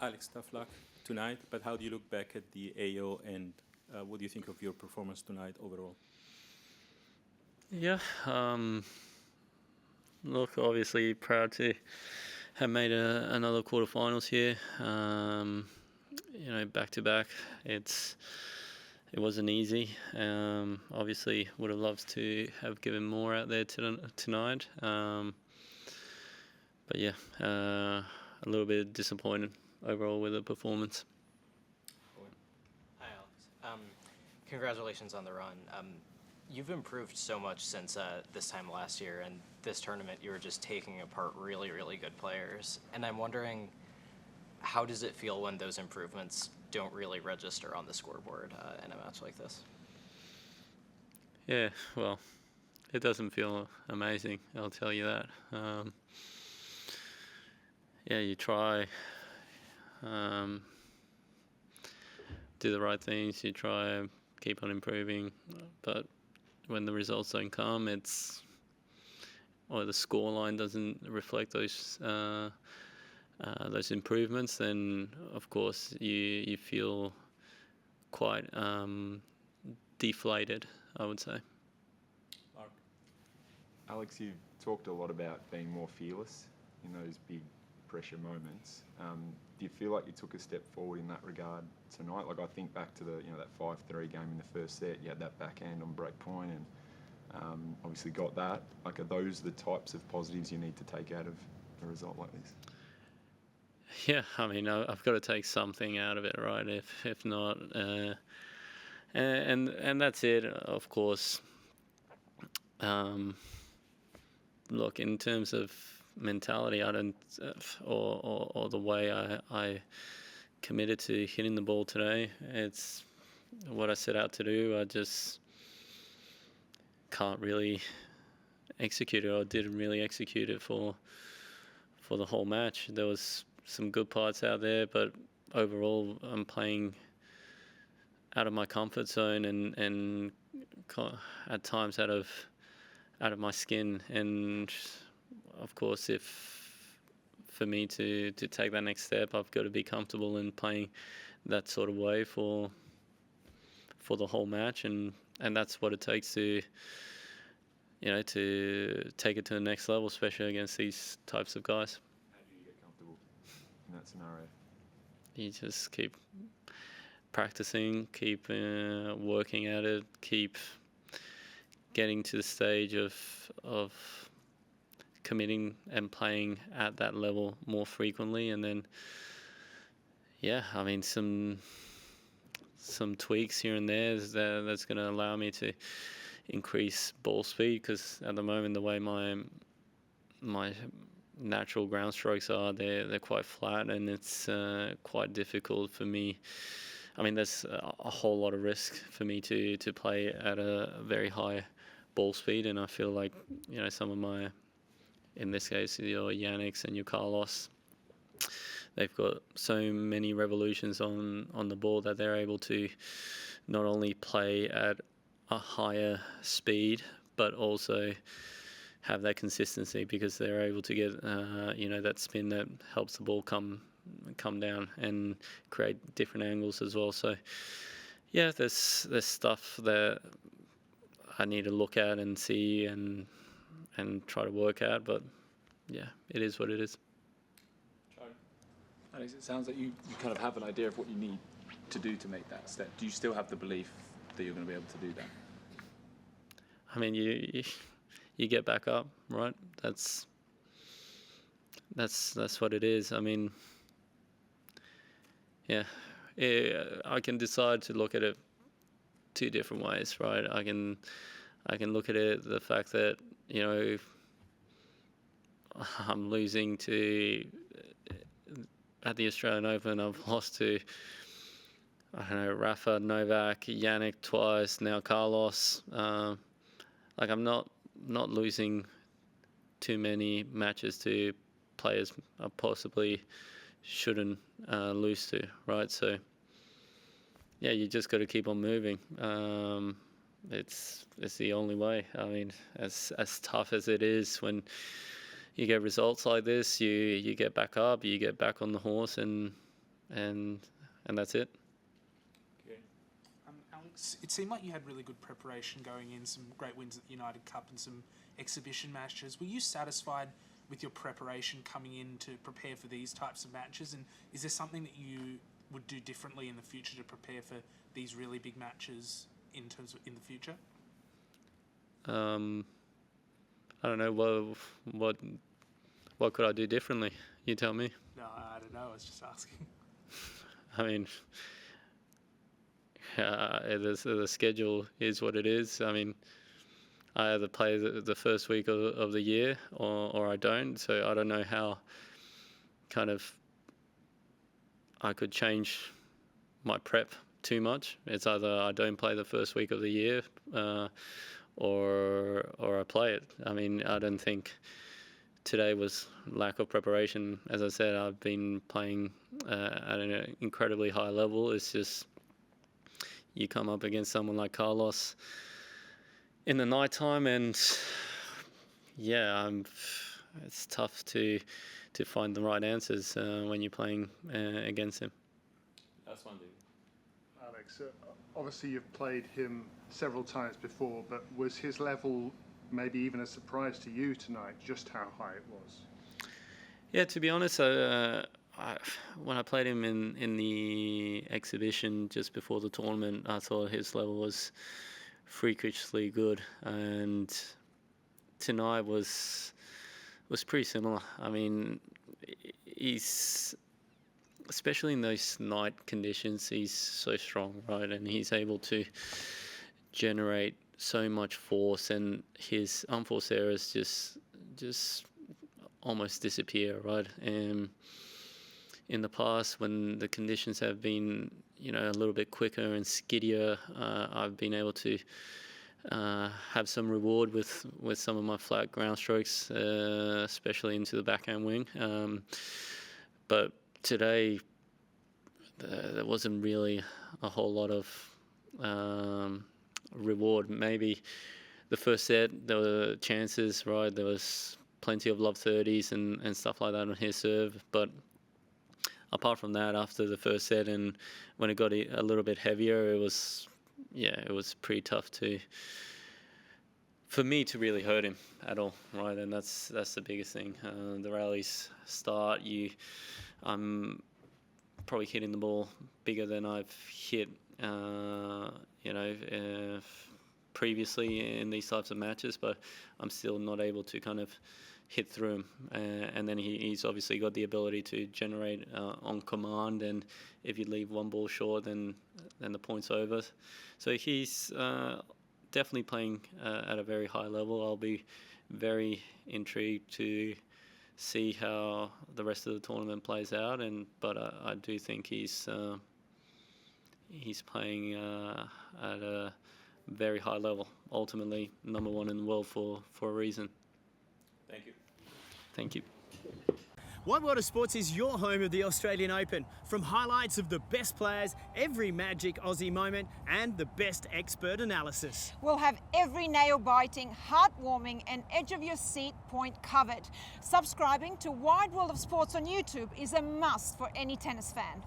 Alex, tough luck tonight, but how do you look back at the AO and what do you think of your performance tonight overall? Yeah, look, obviously proud to have made another quarterfinals here. Back to back. It wasn't easy. Obviously, would have loved to have given more out there tonight. But yeah, a little bit disappointed overall with the performance. Hi, Alex. Congratulations on the run. You've improved so much since this time last year, and this tournament you were just taking apart really, really good players. And I'm wondering, how does it feel when those improvements don't really register on the scoreboard in a match like this? Yeah, well, it doesn't feel amazing, I'll tell you that. You try, do the right things, you try, keep on improving, but when the results don't come, or the scoreline doesn't reflect those improvements, then of course you feel quite deflated, I would say. Mark? Alex, you've talked a lot about being more fearless in those big pressure moments. Do you feel like you took a step forward in that regard tonight? Like I think back to that 5-3 game in the first set, you had that backhand on break point and obviously got that. Like, are those the types of positives you need to take out of a result like this? Yeah, I mean, I've got to take something out of it, right? If not, and that's it. Of course. Look, in terms of mentality, I don't, or the way I committed to hitting the ball today. It's what I set out to do. I just can't really execute it, or didn't really execute it for the whole match. There was some good parts out there, but overall I'm playing out of my comfort zone and at times out of my skin. And of course, for me to take that next step, I've got to be comfortable in playing that sort of way for the whole match, and that's what it takes to take it to the next level, especially against these types of guys. How do you get comfortable in that scenario? You just keep practicing, keep working at it, keep getting to the stage of committing and playing at that level more frequently, and then I mean some tweaks here and there that's going to allow me to increase ball speed, because at the moment the way my natural ground strokes are, they're quite flat, and it's quite difficult for me. I mean, there's a whole lot of risk for me to play at a very high ball speed, and I feel like some of my, in this case, your Yannicks and your Carlos, they've got so many revolutions on the ball that they're able to not only play at a higher speed, but also have that consistency, because they're able to get that spin that helps the ball come down and create different angles as well. So yeah, there's stuff that I need to look at and see and try to work out, but yeah, it is what it is. Alex, it sounds like you kind of have an idea of what you need to do to make that step. Do you still have the belief that you're going to be able to do that? I mean, you get back up, right? That's what it is. I mean, I can decide to look at it two different ways, right? I can look at it the fact that I'm losing to at the Australian Open. I've lost to Rafa, Novak, Yannick twice, now Carlos. Like, I'm not losing too many matches to players I possibly shouldn't lose to, right? So yeah, you just got to keep on moving. It's the only way. I mean, as tough as it is when you get results like this, you get back up, you get back on the horse, and and that's it. Alex, it seemed like you had really good preparation going in, some great wins at the United Cup and some exhibition matches. Were you satisfied with your preparation coming in to prepare for these types of matches? And is there something that you would do differently in the future to prepare for these really big matches in terms of in the future? I don't know. What could I do differently? You tell me. No, I don't know. I was just asking. I mean, the schedule is what it is. I mean, I either play the first week of the year or I don't. So I don't know how kind of I could change my prep too much. It's either I don't play the first week of the year or I play it. I mean, I don't think today was lack of preparation. As I said, I've been playing at an incredibly high level. It's just you come up against someone like Carlos in the nighttime, and yeah, it's tough to find the right answers when you're playing against him. That's one thing. Alex, obviously you've played him several times before, but was his level maybe even a surprise to you tonight, just how high it was? Yeah, to be honest, when I played him in the exhibition just before the tournament, I thought his level was freakishly good, and tonight was pretty similar. I mean, he's, especially in those night conditions, he's so strong, right? And he's able to generate so much force, and his unforced errors just almost disappear, right? And in the past, when the conditions have been, a little bit quicker and skiddier, I've been able to have some reward with some of my flat ground strokes, especially into the backhand wing. But today, there wasn't really a whole lot of reward. Maybe the first set, there were chances, right? There was plenty of love 30s and stuff like that on his serve. But apart from that, after the first set and when it got a little bit heavier, it was pretty tough for me to really hurt him at all, right? And that's the biggest thing. The rallies start, I'm probably hitting the ball bigger than I've hit, previously in these types of matches, but I'm still not able to kind of hit through him. And then he's obviously got the ability to generate on command, and if you leave one ball short, then the point's over. So he's definitely playing at a very high level. I'll be very intrigued to see how the rest of the tournament plays out, but I do think he's playing at a very high level. Ultimately, number one in the world for a reason. Thank you. Thank you. WWOS Sports is your home of the Australian Open. From highlights of the best players, every magic Aussie moment, and the best expert analysis. We'll have every nail-biting, heartwarming and edge-of-your-seat point covered. Subscribing to Wide World of Sports on YouTube is a must for any tennis fan.